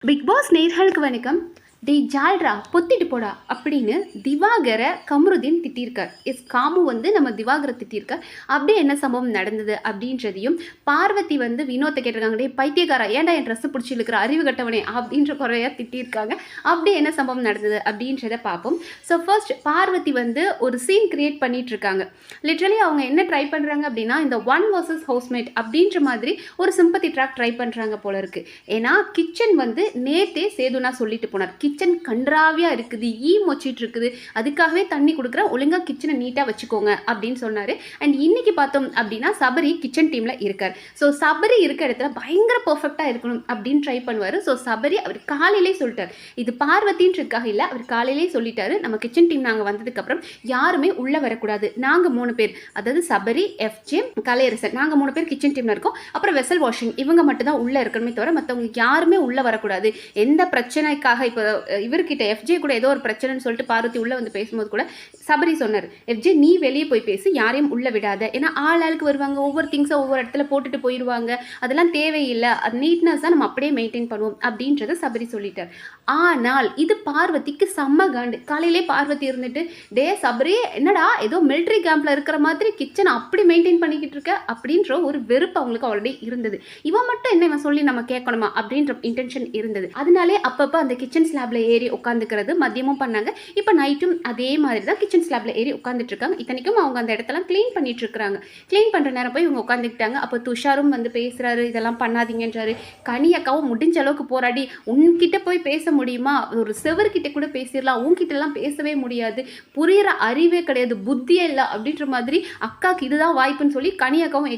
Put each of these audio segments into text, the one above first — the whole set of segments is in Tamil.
பிக் பாஸ் நேயர்களுக்கு வணக்கம். டேய் ஜால்ரா பொத்திட்டு போடா அப்படின்னு திவாகரை கமருதீன் திட்டியிருக்கார். காமு வந்து நம்ம திவாகரை திட்டியிருக்கார். அப்படியே என்ன சம்பவம் நடந்தது அப்படின்றதையும் பார்வதி வந்து வினோத்தை கேட்டிருக்காங்க. டே பைத்தியக்காரா ஏன்டா என் ட்ரெஸ்ஸை பிடிச்சி இருக்கிற அறிவு கட்டவனே அப்படின்ற குறையாக திட்டியிருக்காங்க. அப்படியே என்ன சம்பவம் நடந்தது அப்படின்றத பார்ப்போம். ஸோ ஃபர்ஸ்ட் பார்வதி வந்து ஒரு சீன் கிரியேட் பண்ணிட்டு இருக்காங்க. லிட்ரலி அவங்க என்ன ட்ரை பண்ணுறாங்க அப்படின்னா இந்த ஒன் வர்சஸ் ஹவுஸ்மேட் அப்படின்ற மாதிரி ஒரு சிம்பத்தி ட்ராக் ட்ரை பண்ணுறாங்க போல இருக்கு. ஏன்னா கிச்சன் வந்து நேத்தே சேதுனா சொல்லிட்டு போனார், கிச்சன் கன்றாவியாக இருக்குது, மொச்சிட்டு இருக்குது, அதுக்காகவே தண்ணி கொடுக்குற, ஒழுங்காக கிச்சனை நீட்டாக வச்சுக்கோங்க அப்படின்னு சொன்னார். அண்ட் இன்னைக்கு பார்த்தோம் அப்படின்னா சபரி கிச்சன் டீமில் இருக்கார். ஸோ சபரி இருக்க இடத்துல பயங்கர பர்ஃபெக்டாக இருக்கணும் அப்படின்னு ட்ரை பண்ணுவார். ஸோ சபரி அவர் காலையிலே சொல்லிட்டார், இது பார்வதின்றதுக்காக இல்லை, அவர் காலையிலே சொல்லிட்டாரு, நம்ம கிச்சன் டீம் நாங்கள் வந்ததுக்கப்புறம் யாருமே உள்ளே வரக்கூடாது, நாங்கள் 3 பேர், அதாவது சபரி, எஃப்ஜே, கலையரசன், நாங்கள் 3 பேர் கிச்சன் டீமில் இருக்கோம், அப்புறம் வெசல் வாஷிங் இவங்க மட்டும் தான் உள்ளே இருக்கணுமே தவிர மற்றவங்க யாருமே உள்ளே வரக்கூடாது. எந்த பிரச்சனைக்காக இப்போ இவர்கிட்ட எஃப்ஜே கூட ஏதோ ஒரு பிரச்சனைன்னு சொல்லிட்டு பார்வதி உள்ளே வந்து பேசும்போது கூட சபரி சொன்னார், எஃப்ஜே நீ வெளியே போய் பேசி, யாரையும் உள்ளே விடாத, ஏன்னா ஆளுக்கு வருவாங்க, ஒவ்வொரு திங்ஸை ஒவ்வொரு இடத்துல போட்டுட்டு போயிடுவாங்க, அதெல்லாம் தேவையில்லை, அது நீட்னஸ் தான் நம்ம அப்படியே மெயின்டைன் பண்ணுவோம் அப்படின்றத சபரி சொல்லிட்டார். ஆனால் இது பார்வதிக்கு செம்ம காண்டு. காலையிலே பார்வதி இருந்துட்டு, டே சபரி என்னடா ஏதோ மிலிட்ரி கேம்ப்ல இருக்கிற மாதிரி கிச்சனை அப்படி மெயின்டைன் பண்ணிக்கிட்டு இருக்க அப்படின்ற ஒரு வெறுப்பு அவங்களுக்கு ஆல்ரெடி இருந்தது. இவன் மட்டும் என்ன இவன் சொல்லி நம்ம கேட்கணுமா அப்படின்ற இன்டென்ஷன் இருந்தது. அதனாலே அப்பப்போ அந்த கிச்சன் ஸ்லாப்ல ஏறி உட்காந்துக்கிறது மதியமும் பண்ணாங்க. இப்போ நைட்டும் அதே மாதிரி தான் கிச்சன் ஸ்லாப்ல ஏறி உட்காந்துட்டு இருக்காங்க. இத்தனைக்கும் அவங்க அந்த இடத்தெல்லாம் க்ளீன் பண்ணிட்டு இருக்காங்க. க்ளீன் பண்ற நேரம் போய் இவங்க உட்காந்துக்கிட்டாங்க. அப்போ துஷாரும் வந்து பேசுறாரு, இதெல்லாம் பண்ணாதீங்கன்றாரு. கனியக்காவும் முடிஞ்ச அளவுக்கு போராடி, உன்கிட்ட போய் பேச முடியுமா, ஒரு செவர்கிட்ட கூட பேசிடலாம், உன்கிட்ட எல்லாம் பேசவே முடியாது, புரியுற அறிவே கிடையாது, புத்தியே இல்லை அப்படின்ற மாதிரி அக்காக்கு இதுதான் வாய்ப்புன்னு சொல்லி கனியக்காவும்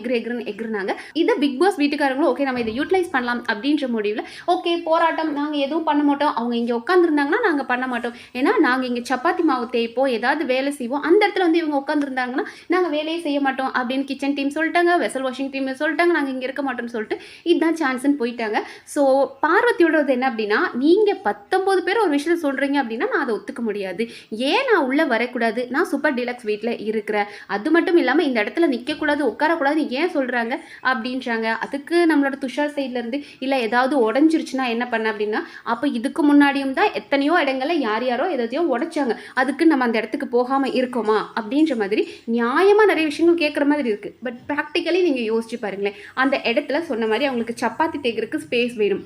எகுறுனாங்க. இதை பிக் பாஸ் வீட்டுக்காரங்களும் ஓகே நம்ம இதை யூட்டிலைஸ் பண்ணலாம் அப்படின்ற முடிவில் ஓகே போராட்டம் நாங்கள் எதுவும் பண்ண மாட்டோம், அவங்க இங்கே உட்காந்துருந்தாங்கன்னா நாங்கள் பண்ண மாட்டோம், ஏன்னா நாங்கள் இங்கே சப்பாத்தி மாவு தேய்ப்போம், ஏதாவது வேலை செய்வோம், அந்த இடத்துல வந்து இவங்க உட்காந்துருந்தாங்கன்னா நாங்கள் வேலையே செய்ய மாட்டோம் அப்படின்னு கிச்சன் டீம் சொல்லிட்டாங்க, வெசல் வாஷிங் டீம் சொல்லிட்டாங்க, நாங்கள் இங்கே இருக்க மாட்டோம்னு சொல்லிட்டு இதுதான் சான்ஸ்ன்னு போயிட்டாங்க. ஸோ பார்வதியோடது என்ன அப்படின்னா, நீங்கள் 19 பேர் ஒரு விஷயத்த சொல்கிறீங்க அப்படின்னா நான் அதை ஒத்துக்க முடியாது, ஏன் நான் உள்ளே வரக்கூடாது, நான் சூப்பர் டீலக்ஸ் வீட்டில் இருக்கிறேன், அது மட்டும் இல்லாமல் இந்த இடத்துல நிற்கக்கூடாது உட்காரக்கூடாது ஏன் சொல்கிறாங்க அப்படின்றாங்க. அதுக்கு நம்மளோட துஷார் சைட்லேருந்து இல்லை ஏதாவது உடஞ்சிருச்சுன்னா என்ன பண்ண அப்படின்னா, அப்போ இதுக்கு முன்னாடியும் தான் எத்தனையோ இடங்கள்ல யாரோ எதையோ உடைச்சாங்க, அதுக்கு நம்ம அந்த இடத்துக்கு போகாமல் இருக்கோமா அப்படின்ற மாதிரி நியாயமாக நிறைய விஷயங்கள் கேட்குற மாதிரி இருக்குது. பட் ப்ராக்டிக்கலி நீங்கள் யோசிச்சு பாருங்களேன், அந்த இடத்துல சொன்ன மாதிரி அவங்களுக்கு சப்பாத்தி தேய்க்கிறதுக்கு ஸ்பேஸ் வேணும்,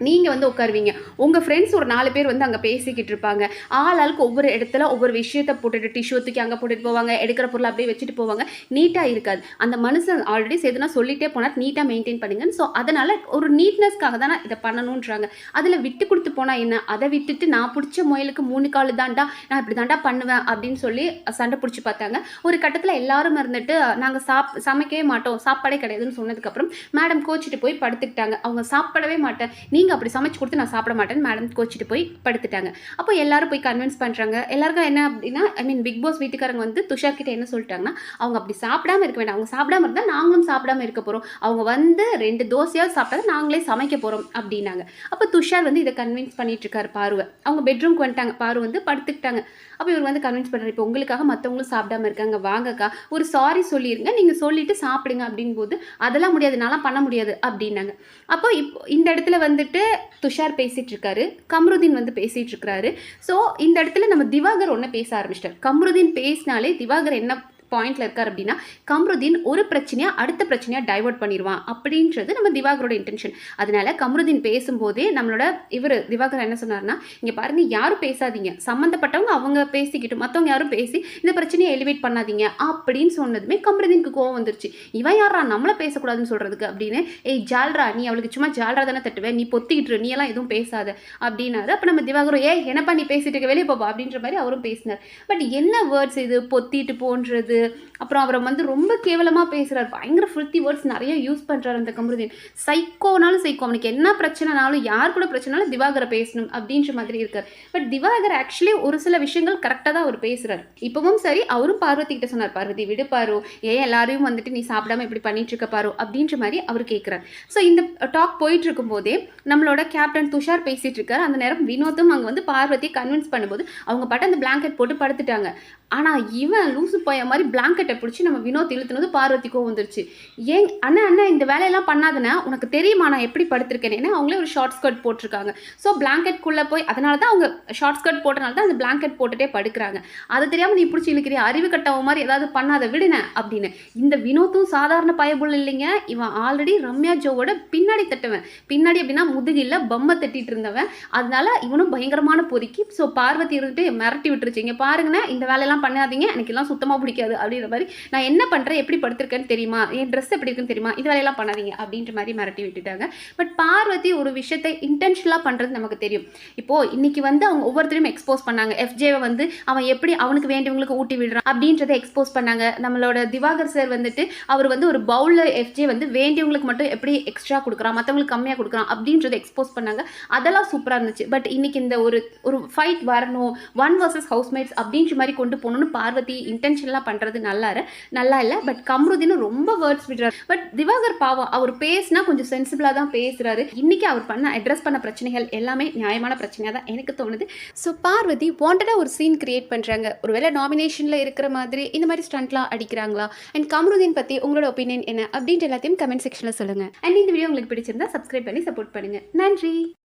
நீங்கள் வந்து உட்காருவீங்க, உங்கள் ஃப்ரெண்ட்ஸ் ஒரு 4 பேர் வந்து அங்கே பேசிக்கிட்டு இருப்பாங்க, ஆளுக்கு ஒவ்வொரு இடத்துல ஒவ்வொரு விஷயத்தை போட்டுட்டு டிஷ்யூ தூக்கி அங்கே போட்டுட்டு போவாங்க, எடுக்கிற பொருள் அப்படியே வச்சுட்டு போவாங்க, நீட்டாக இருக்காது. அந்த மனுஷன் ஆல்ரெடி சேதுனா சொல்லிட்டே போனால் நீட்டாக மெயின்டைன் பண்ணுங்கன்னு. ஸோ அதனால் ஒரு நீட்னஸ்க்காக தான் இதை பண்ணணுன்றாங்க. அதில் விட்டு கொடுத்து போனால் என்ன, அதை விட்டுட்டு நான் பிடிச்ச முயலுக்கு 3 கால் தாண்டா, நான் இப்படி தாண்டா பண்ணுவேன் அப்படின்னு சொல்லி சண்டை பிடிச்சி பார்த்தாங்க. ஒரு கட்டத்தில் எல்லாரும் இருந்துட்டு நாங்கள் சமைக்கவே மாட்டோம், சாப்பாடே கிடையாதுன்னு சொன்னதுக்கப்புறம் மேடம் கோச்சிட்டு போய் படுத்துக்கிட்டாங்க. அவங்க சாப்பிடவே மாட்டேன், நீங்கள் அப்படி சமைச்சு கொடுத்து நான் சாப்பிட மாட்டேன்னு மேடம் கோச்சிட்டு போய் படுத்துட்டாங்க. அப்போ எல்லாரும் போய் கன்வின்ஸ் பண்ணுறாங்க. எல்லாருக்கும் என்ன அப்படின்னா, பிக் பாஸ் வீட்டுக்காரங்க வந்து துஷார் கிட்ட என்ன சொல்லிட்டாங்கன்னா, அவங்க அப்படி சாப்பிடாம இருக்க வேண்டாம், அவங்க சாப்பிடாம இருந்தால் நாங்களும் சாப்பிடாம இருக்க போகிறோம், அவங்க வந்து 2 தோசையாவது சாப்பிட்டா நாங்களே சமைக்க போகிறோம் அப்படின்னாங்க. அப்போ துஷார் வந்து இதை கன்வின்ஸ் பண்ணிட்டு இருக்காரு பாருவை. அவங்க பெட்ரூம்க்கு வந்துட்டாங்க, பாரு வந்து படுத்துக்கிட்டாங்க. அப்போ இவர் வந்து கன்வின்ஸ் பண்ணுறாரு, இப்போ உங்களுக்காக மற்றவங்களும் சாப்பிடாம இருக்காங்க, வாங்கக்கா ஒரு சாரி சொல்லிடுங்க, நீங்கள் சொல்லிட்டு சாப்பிடுங்க அப்படின் போது அதெல்லாம் முடியாது, நான்லாம் பண்ண முடியாது அப்படின்னாங்க. அப்போ இப்போ இந்த இடத்துல வந்துட்டு துஷார் பேசிட்டு இருக்காரு, கமருதீன் வந்து பேசிட்டு இருக்காரு. ஸோ இந்த இடத்துல நம்ம திவாகர் ஒன்று பேச ஆரம்பிச்சிட்டார். கமருதீன் பேசினாலே திவாகர் என்ன பாயிண்ட்ல இருக்கார் அப்படின்னா, கமருதீன் ஒரு பிரச்சனையா அடுத்த பிரச்சனையா டைவர்ட் பண்ணிடுவான் அப்படின்றது நம்ம திவாகரோட இன்டென்ஷன். அதனால கமருதீன் பேசும்போதே நம்மளோட இவர் திவாகர் என்ன சொன்னார்னா, இங்கே பாருங்க யாரும் பேசாதீங்க, சம்மந்தப்பட்டவங்க அவங்க பேசிக்கிட்டு மற்றவங்க யாரும் பேசி இந்த பிரச்சனையை எலிவேட் பண்ணாதீங்க அப்படின்னு சொன்னதுமே கமருதீனுக்கு கோவம் வந்துருச்சு. இவன் யாரா நம்மளை பேசக்கூடாதுன்னு சொல்றதுக்கு அப்படின்னு, ஏய் ஜால்ரா நீ அவளுக்கு சும்மா ஜால்ரா தானே தட்டுவேன், நீ பொத்திக்கிட்டு நீ எல்லாம் எதுவும் பேசாத அப்படின்னாரு. அப்போ நம்ம திவாகரும் ஏய் என்னப்பா நீ பேசிட்டு இருக்க வெளியே போப்பா அப்படின்ற மாதிரி அவரும் பேசினார். பட் என்ன வேர்ட்ஸ் இது, பொத்திட்டு போன்றது, அப்புறம் அவரை வந்து ரொம்ப கேவலமாக பேசுகிறார், பயங்கர ஃபில்த்தி வேர்ட்ஸ் நிறைய யூஸ் பண்ணுறாரு அந்த கமருதீன். சைக்கோனாலும் சைக்கோ, அவனுக்கு என்ன பிரச்சனைனாலும் யார் கூட பிரச்சனைனாலும் திவாகரை பேசணும் அப்படின்ற மாதிரி இருக்கார். பட் திவாகர் ஆக்சுவலி ஒரு சில விஷயங்கள் கரெக்டாக தான் அவர் பேசுகிறார். இப்பவும் சரி அவரும் பார்வதி கிட்ட சொன்னார், பார்வதி விடு பாரு, ஏன் எல்லாரையும் வந்துட்டு நீ சாப்பிடாம இப்படி பண்ணிட்டு இருக்க பாரு அப்படின்ற மாதிரி அவர் கேட்குறார். ஸோ இந்த டாக் போயிட்டு இருக்கும் போதே நம்மளோட கேப்டன் துஷார் பேசிட்டு இருக்காரு. அந்த நேரம் வினோத்தும் அங்கே வந்து பார்வதியை கன்வின்ஸ் பண்ணும்போது அவங்க பாட்டு அந்த பிளாங்கெட் போட்டு படுத்துட்டாங்க. ஆனால் இவன் லூசு போய மாதிரி பிளாங்கெட் கட்டை பிடிச்சி நம்ம வினோத் இழுத்துனது பார்வதிக்கும் வந்துருச்சு. ஏன் அண்ணா இந்த வேலையெல்லாம் பண்ணாதுன்னா உனக்கு தெரியுமா நான் எப்படி படுத்திருக்கேன்னு. ஏன்னா அவங்களே ஒரு ஷார்ட் ஸ்கர்ட் போட்டிருக்காங்க. ஸோ பிளாங்கெட்குள்ளே போய் அதனால தான் அவங்க ஷார்ட் ஸ்கர்ட் போட்டனால தான் அந்த பிளாங்கெட் போட்டுட்டே படுக்கிறாங்க. அது தெரியாமல் நீ பிடிச்சி இழுக்கிறியா, அறிவு கட்டவ மாதிரி ஏதாவது பண்ணாத விடுன அப்படின்னு. இந்த வினோத்தும் சாதாரண பயபுள்ள இல்லைங்க. இவன் ஆல்ரெடி ரம்யா ஜோவோட பின்னாடி தட்டுவன். பின்னாடி அப்படின்னா முதுகில் பொம்மை தட்டிட்டு இருந்தவன். அதனால இவனும் பயங்கரமான பொறுக்கி. ஸோ பார்வதி இருந்துட்டு மிரட்டி விட்டுருச்சு, இங்கே பாருங்கண்ணே இந்த வேலையெல்லாம் பண்ணாதீங்க, எனக்கு எல்லாம் சுத்தமாக பிடிக்காது அப்படின்ற மாதிரி. நான் என்ன பண்ணுறேன் எப்படி படுத்திருக்கேன்னு தெரியுமா, என் ட்ரெஸ் எப்படி இருக்குன்னு தெரியுமா, இது வேலையெல்லாம் பண்ணாதீங்க அப்படின்ற மாதிரி மிரட்டி விட்டுட்டாங்க. பட் பார்வதி ஒரு விஷயத்தை இன்டென்ஷனலாக பண்ணுறது நமக்கு தெரியும். இப்போது இன்னைக்கு வந்து அவங்க ஒவ்வொருத்தரையும் எக்ஸ்போஸ் பண்ணாங்க. எஃப்ஜேவை வந்து அவன் எப்படி அவனுக்கு வேண்டியவங்களுக்கு ஊட்டி விடுறான் அப்படின்றத எக்ஸ்போஸ் பண்ணாங்க. நம்மளோட திவாகர் சார் வந்துட்டு அவர் வந்து ஒரு பவுலில் எஃப்ஜே வந்து வேண்டியவங்களுக்கு மட்டும் எப்படி எக்ஸ்ட்ரா கொடுக்குறான், மற்றவங்களுக்கு கம்மியாக கொடுக்குறான் அப்படின்றத எக்ஸ்போஸ் பண்ணாங்க. அதெல்லாம் சூப்பராக இருந்துச்சு. பட் இன்னைக்கு இந்த ஒரு ஃபைட் வரணும், 1 vs ஹவுஸ்மேட்ஸ் அப்படின்ற மாதிரி கொண்டு போகணும்னு பார்வதி இன்டென்ஷன்லாம் பண்ணுறது நல்லா இல்லை. பட் கம்ருதீனும் ரொம்ப வேர்ட்ஸ் விடுறாரு. பட் திவாகர் பாவம், அவர் பேசினா கொஞ்சம் சென்சிபிளாக தான் பேசுகிறாரு. இன்னைக்கு அவர் அட்ரஸ் பண்ண பிரச்சனைகள் எல்லாமே நியாயமான பிரச்சனையாக தான் எனக்கு தோணுது. ஸோ பார்வதி வாண்டடாக ஒரு சீன் கிரியேட் பண்ணுறாங்க. ஒருவேளை நாமினேஷனில் இருக்கிற மாதிரி இந்த மாதிரி ஸ்டண்ட்லாம் அடிக்கிறாங்களா? அண்ட் கம்ருதீன் பற்றி உங்களோட ஒப்பீனியன் என்ன அப்படின்ற எல்லாத்தையும் கமெண்ட் செக்ஷனில் சொல்லுங்கள். அண்ட் இந்த வீடியோ உங்களுக்கு பிடிச்சிருந்தா சப்ஸ்கிரைப் பண்ணி சப்போர்ட் பண்ணுங்கள். நன்றி.